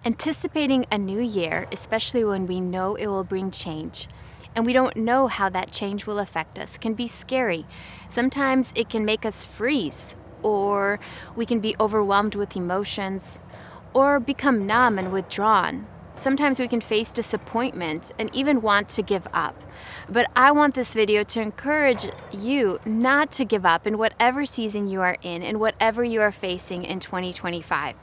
Anticipating a new year, especially when we know it will bring change, and we don't know how that change will affect us, can be scary. Sometimes it can make us freeze, or we can be overwhelmed with emotions, or become numb and withdrawn. Sometimes we can face disappointment and even want to give up. But I want this video to encourage you not to give up in whatever season you are in and whatever you are facing in 2025.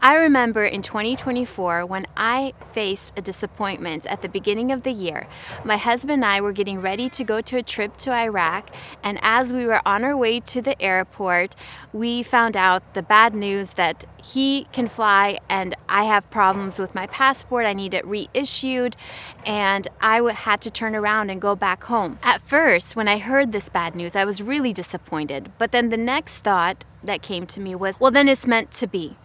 I remember in 2024 when I faced a disappointment at the beginning of the year. My husband and I were getting ready to go to a trip to Iraq, and as we were on our way to the airport, we found out the bad news that he can fly and I have problems with my passport. I need it reissued, and I had to turn around and go back home. At first, when I heard this bad news, I was really disappointed, but then the next thought that came to me was, well, then it's meant to be.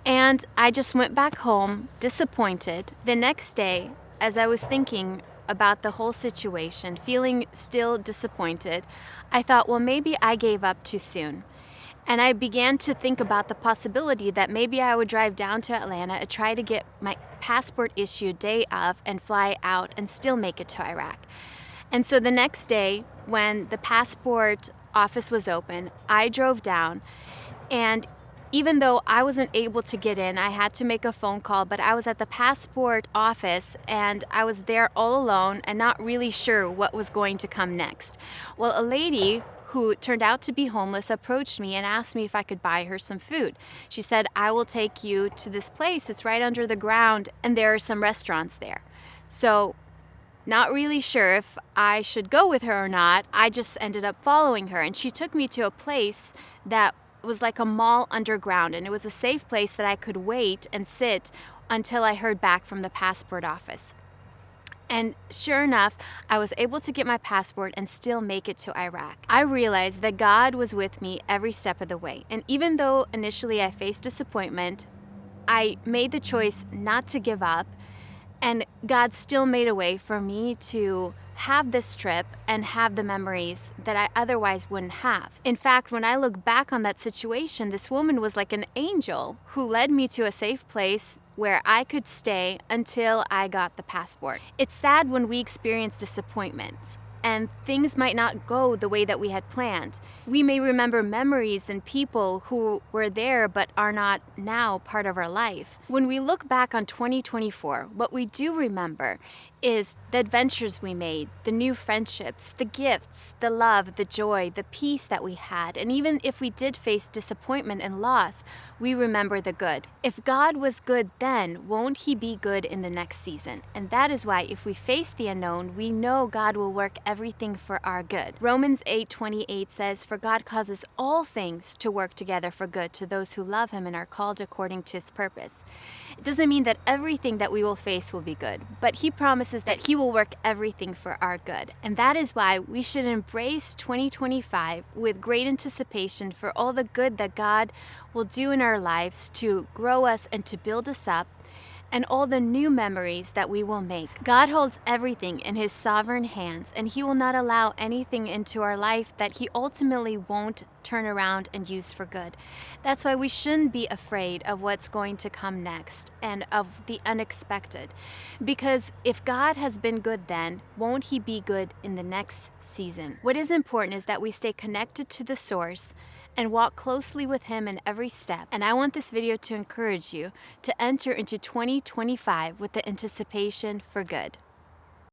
And I just went back home disappointed. The next day, as I was thinking about the whole situation, feeling still disappointed, I thought, well, maybe I gave up too soon. And I began to think about the possibility that maybe I would drive down to Atlanta and try to get my passport issued day of and fly out and still make it to Iraq. And so the next day, when the passport office was open, I drove down, and even though I wasn't able to get in, I had to make a phone call, but I was at the passport office and I was there all alone and not really sure what was going to come next. Well, a lady who turned out to be homeless approached me and asked me if I could buy her some food. She said, I will take you to this place. It's right under the ground and there are some restaurants there. So not really sure if I should go with her or not, I just ended up following her, and she took me to a place that was like a mall underground, and it was a safe place that I could wait and sit until I heard back from the passport office. And sure enough, I was able to get my passport and still make it to Iraq. I realized that God was with me every step of the way, and even though initially I faced disappointment, I made the choice not to give up, and God still made a way for me to have this trip and have the memories that I otherwise wouldn't have. In fact, when I look back on that situation, this woman was like an angel who led me to a safe place where I could stay until I got the passport. It's sad when we experience disappointments and things might not go the way that we had planned. We may remember memories and people who were there but are not now part of our life. When we look back on 2024, what we do remember is the adventures we made, the new friendships, the gifts, the love, the joy, the peace that we had. And even if we did face disappointment and loss, we remember the good. If God was good then, won't He be good in the next season? And that is why if we face the unknown, we know God will work everything for our good. Romans 8:28 says, for God causes all things to work together for good to those who love Him and are called according to His purpose. It doesn't mean that everything that we will face will be good, but He promises that He will work everything for our good. And that is why we should embrace 2025 with great anticipation for all the good that God will do in our lives to grow us and to build us up, and all the new memories that we will make. God holds everything in His sovereign hands, and He will not allow anything into our life that He ultimately won't turn around and use for good. That's why we shouldn't be afraid of what's going to come next and of the unexpected. Because if God has been good then, won't He be good in the next season? What is important is that we stay connected to the source and walk closely with Him in every step. And I want this video to encourage you to enter into 2025 with the anticipation for good.